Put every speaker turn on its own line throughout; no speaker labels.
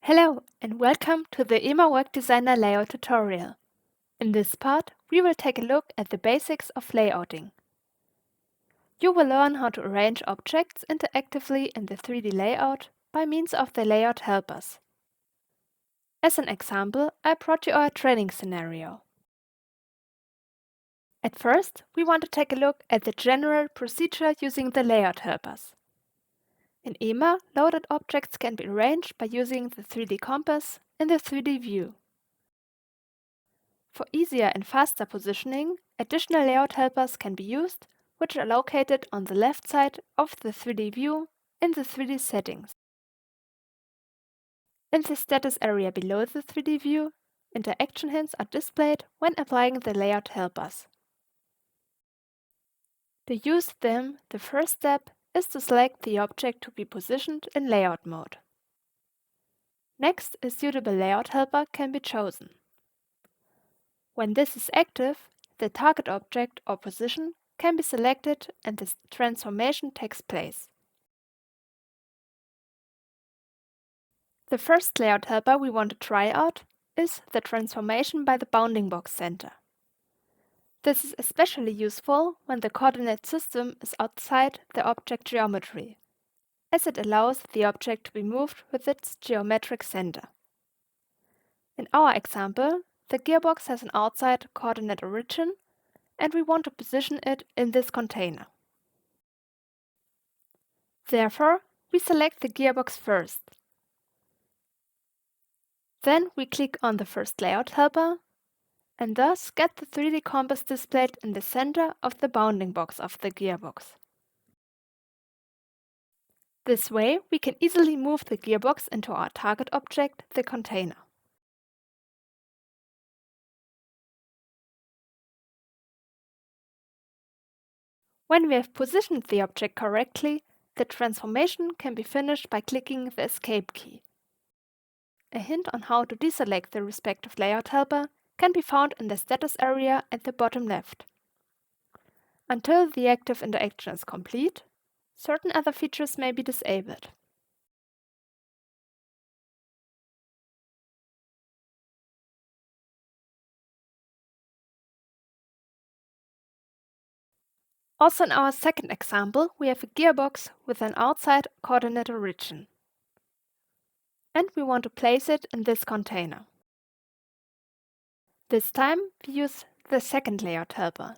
Hello and welcome to the EMA Work Designer layout tutorial. In this part, we will take a look at the basics of layouting. You will learn how to arrange objects interactively in the 3D layout by means of the layout helpers. As an example, I brought you our training scenario. At first, we want to take a look at the general procedure using the layout helpers. In EMA, loaded objects can be arranged by using the 3D compass in the 3D view. For easier and faster positioning, additional layout helpers can be used, which are located on the left side of the 3D view in the 3D settings. In the status area below the 3D view, interaction hints are displayed when applying the layout helpers. To use them, the first step is to select the object to be positioned in layout mode. Next, a suitable layout helper can be chosen. When this is active, the target object or position can be selected and the transformation takes place. The first layout helper we want to try out is the transformation by the bounding box center. This is especially useful when the coordinate system is outside the object geometry, as it allows the object to be moved with its geometric center. In our example, the gearbox has an outside coordinate origin, and we want to position it in this container. Therefore, we select the gearbox first. Then we click on the first layout helper and thus get the 3D compass displayed in the center of the bounding box of the gearbox. This way, we can easily move the gearbox into our target object, the container. When we have positioned the object correctly, the transformation can be finished by clicking the Escape key. A hint on how to deselect the respective layout helper can be found in the status area at the bottom left. Until the active interaction is complete, certain other features may be disabled. Also in our second example, we have a gearbox with an outside coordinate origin. And we want to place it in this container. This time, we use the second layout helper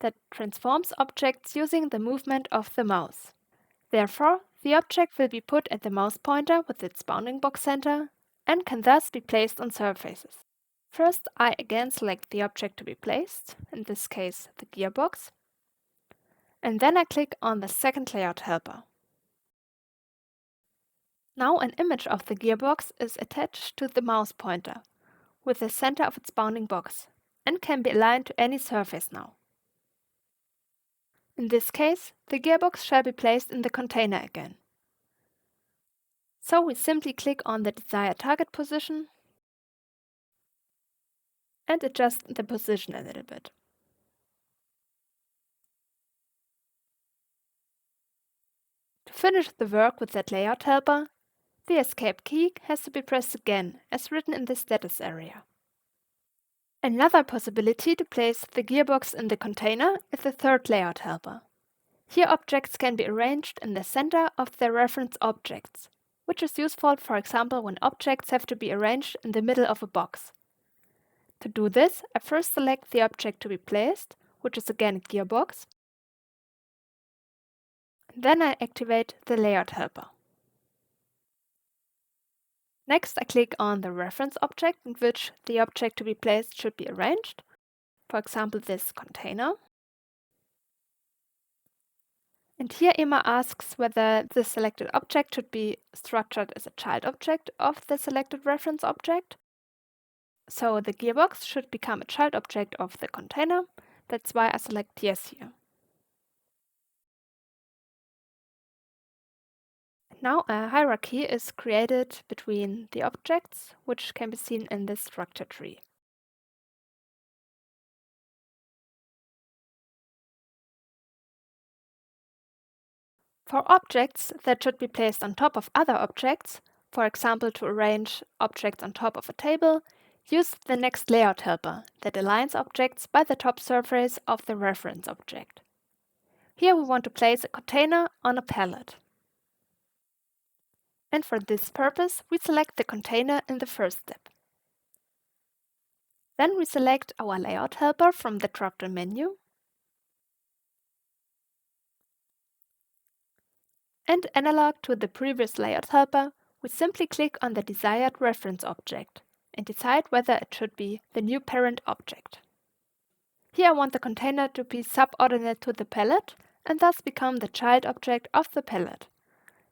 that transforms objects using the movement of the mouse. Therefore, the object will be put at the mouse pointer with its bounding box center and can thus be placed on surfaces. First, I again select the object to be placed, in this case the gearbox, and then I click on the second layout helper. Now an image of the gearbox is attached to the mouse pointer with the center of its bounding box and can be aligned to any surface now. In this case, the gearbox shall be placed in the container again. So we simply click on the desired target position and adjust the position a little bit. To finish the work with that layout helper, the Escape key has to be pressed again, as written in the status area. Another possibility to place the gearbox in the container is the third layout helper. Here objects can be arranged in the center of their reference objects, which is useful, for example, when objects have to be arranged in the middle of a box. To do this, I first select the object to be placed, which is again a gearbox. Then I activate the layout helper. Next, I click on the reference object in which the object to be placed should be arranged, for example, this container. And here EMA asks whether the selected object should be structured as a child object of the selected reference object. So the gearbox should become a child object of the container. That's why I select yes here. Now a hierarchy is created between the objects, which can be seen in this structure tree. For objects that should be placed on top of other objects, For example, to arrange objects on top of a table, use the next layout helper that aligns objects by the top surface of the reference object. Here we want to place a container on a pallet. And for this purpose, we select the container in the first step. Then we select our layout helper from the drop-down menu and analog to the previous layout helper, we simply click on the desired reference object and decide whether it should be the new parent object. Here I want the container to be subordinate to the pallet and thus become the child object of the pallet.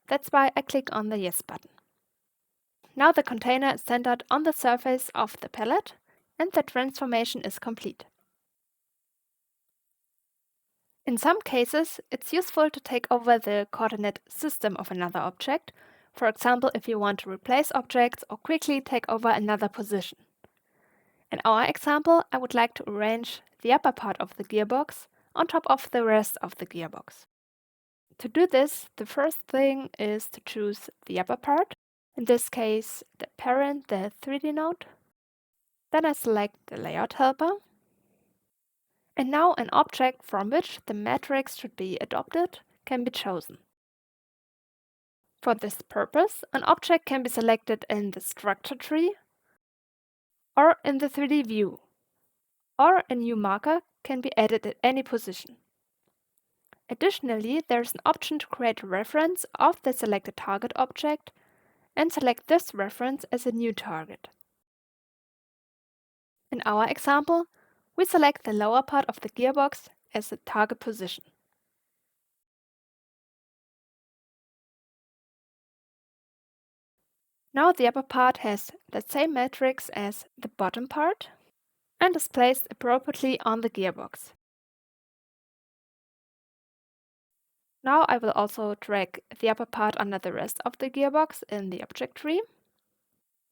That's why I click on the Yes button. Now the container is centered on the surface of the pallet and the transformation is complete. In some cases, it's useful to take over the coordinate system of another object, for example if you want to replace objects or quickly take over another position. In our example, I would like to arrange the upper part of the gearbox on top of the rest of the gearbox. To do this, the first thing is to choose the upper part, in this case the parent, the 3D node. Then I select the layout helper. And now an object from which the matrix should be adopted can be chosen. For this purpose, an object can be selected in the structure tree or in the 3D view, or a new marker can be added at any position. Additionally, there is an option to create a reference of the selected target object and select this reference as a new target. In our example, we select the lower part of the gearbox as the target position. Now the upper part has the same matrix as the bottom part and is placed appropriately on the gearbox. Now I will also drag the upper part under the rest of the gearbox in the object tree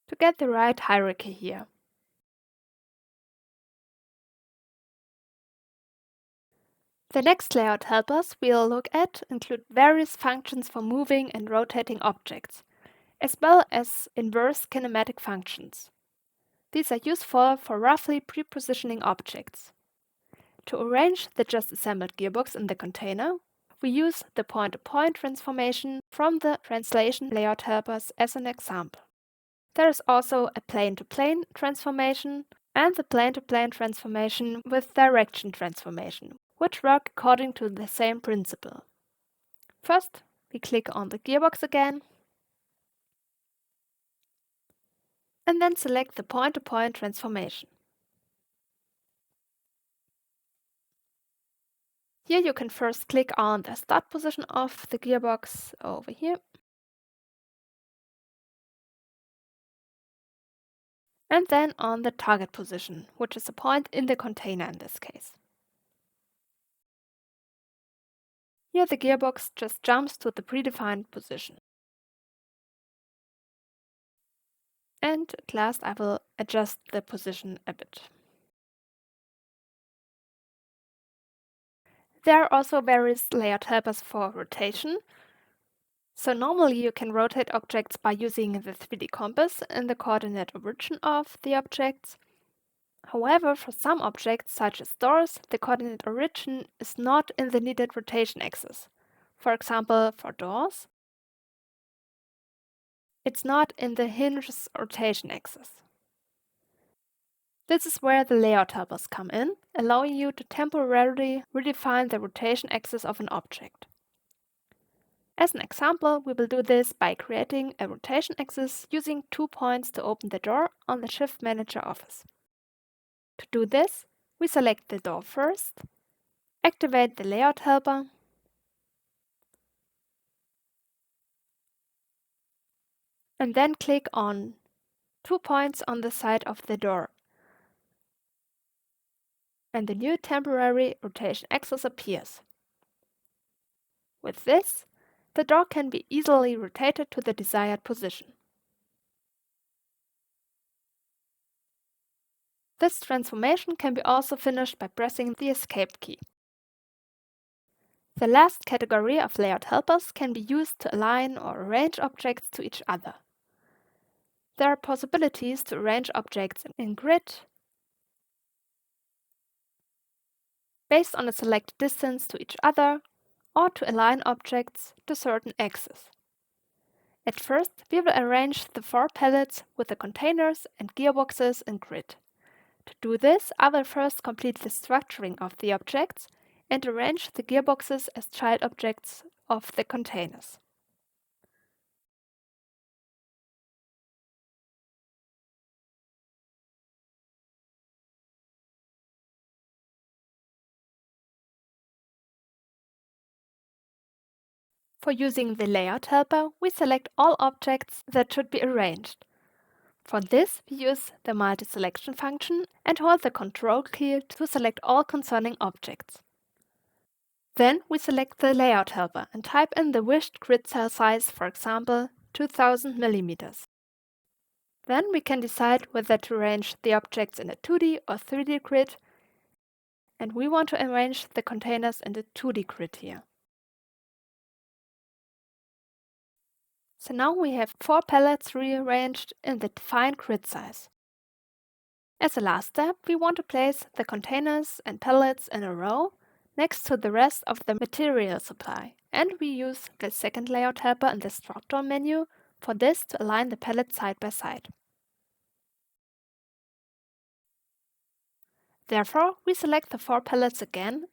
to get the right hierarchy here. The next layout helpers we'll look at include various functions for moving and rotating objects, as well as inverse kinematic functions. These are useful for roughly pre-positioning objects. To arrange the just assembled gearbox in the container, we use the point-to-point transformation from the translation layout helpers as an example. There is also a plane-to-plane transformation and the plane-to-plane transformation with direction transformation, which work according to the same principle. First, we click on the gearbox again and then select the point-to-point transformation. Here you can first click on the start position of the gearbox over here. And then on the target position, which is a point in the container in this case. Here the gearbox just jumps to the predefined position. And at last I will adjust the position a bit. There are also various layout helpers for rotation. So normally you can rotate objects by using the 3D compass in the coordinate origin of the objects. However, for some objects, such as doors, the coordinate origin is not in the needed rotation axis. For example, for doors, it's not in the hinge's rotation axis. This is where the layout helpers come in, allowing you to temporarily redefine the rotation axis of an object. As an example, we will do this by creating a rotation axis using 2 points to open the door on the Shift Manager office. To do this, we select the door first, activate the layout helper, and then click on 2 points on the side of the door. And the new temporary rotation axis appears. With this, the door can be easily rotated to the desired position. This transformation can be also finished by pressing the Escape key. The last category of layout helpers can be used to align or arrange objects to each other. there are possibilities to arrange objects in grid based on a selected distance to each other, or to align objects to certain axes. At first, we will arrange the 4 pallets with the containers and gearboxes in grid. To do this, I will first complete the structuring of the objects and arrange the gearboxes as child objects of the containers. For using the layout helper, we select all objects that should be arranged. For this, we use the multi-selection function and hold the Ctrl key to select all concerning objects. Then we select the layout helper and type in the wished grid cell size, for example, 2000 mm. Then we can decide whether to arrange the objects in a 2D or 3D grid, and we want to arrange the containers in the 2D grid here. So now we have 4 pallets rearranged in the defined grid size. As a last step, we want to place the containers and pallets in a row next to the rest of the material supply, and we use the second layout helper in the drop-down menu for this to align the pallets side by side. Therefore, we select the 4 pallets again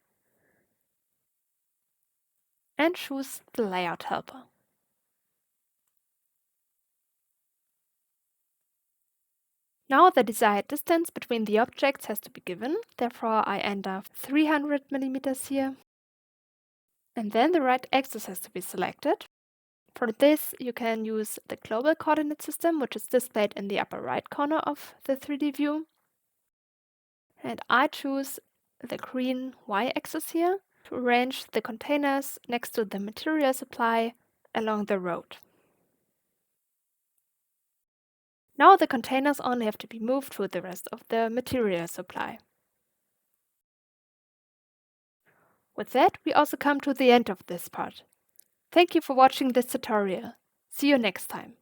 and choose the layout helper. Now the desired distance between the objects has to be given, therefore I enter 300 mm here. And then the right axis has to be selected. For this, you can use the global coordinate system, which is displayed in the upper right corner of the 3D view. And I choose the green y-axis here to arrange the containers next to the material supply along the road. Now the containers only have to be moved to the rest of the material supply. With that, we also come to the end of this part. Thank you for watching this tutorial. See you next time.